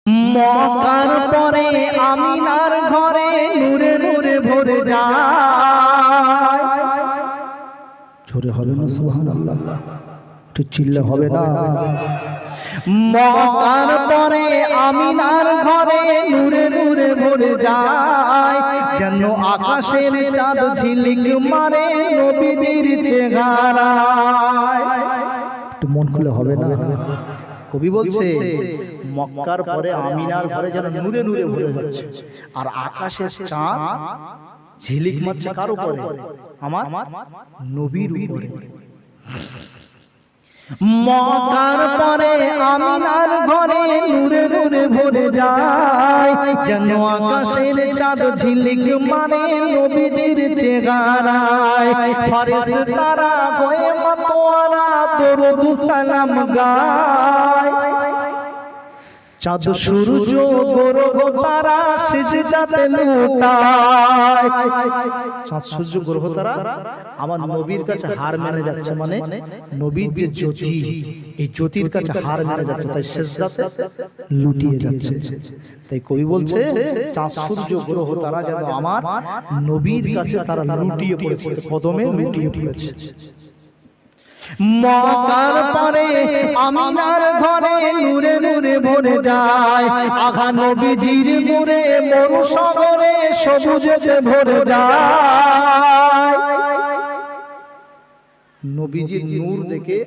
মক্কার পরে আমিনার ঘরে নূরে নূরে ভরে যায়। জোরে হবে না সুবহানাল্লাহ? একটু চিল্লা হবে না? মক্কার পরে আমিনার ঘরে নূরে নূরে ভরে যায়, যেন আকাশের চাঁদ ঝিলিক মারে নবীজির চেহারায়। একটু মন খুলে হবে না? কবি বলছে মক্কার পরে আমিনার ঘরে যেন নূরে নূরে ভরে যাচ্ছে, আর আকাশের চাঁদ ঝিলিক মারছে কার উপরে? আমার নবীর উপরে। মক্কার পরে আমিনার ঘরে নূরে নূরে ভরে যায়, যেন আকাশের চাঁদ ঝিলিক মারে নবীজির চেহারায়। ফেরেশতারা হয়ে মাতোয়ারা দরুদ সালাম গায়, চাঁদ সূর্য গ্রহ তারা সিজদাতে লুটায়। চাঁদ সূর্য গ্রহ তারা আমার নবীর কাছে হার মেনে যাচ্ছে, মানে নবীর যে জ্যোতি, এই জ্যোতির কাছে হার মেনে যাচ্ছে, তাই সিজদাতে লুটিয়ে যাচ্ছে। তাই কবি বলছে চাঁদ সূর্য গ্রহ তারা যেন আমার নবীর কাছে তারা লুটিয়ে পড়েছে, কদমে লুটিয়ে পড়েছে। মক্কার পরে আমিনার ঘরে নূরে নূরে ভরে যায়, আঘা নবীজির নূরে মরু সাগরে সবুজে ভরে যায়। নবীজির নূর দেখে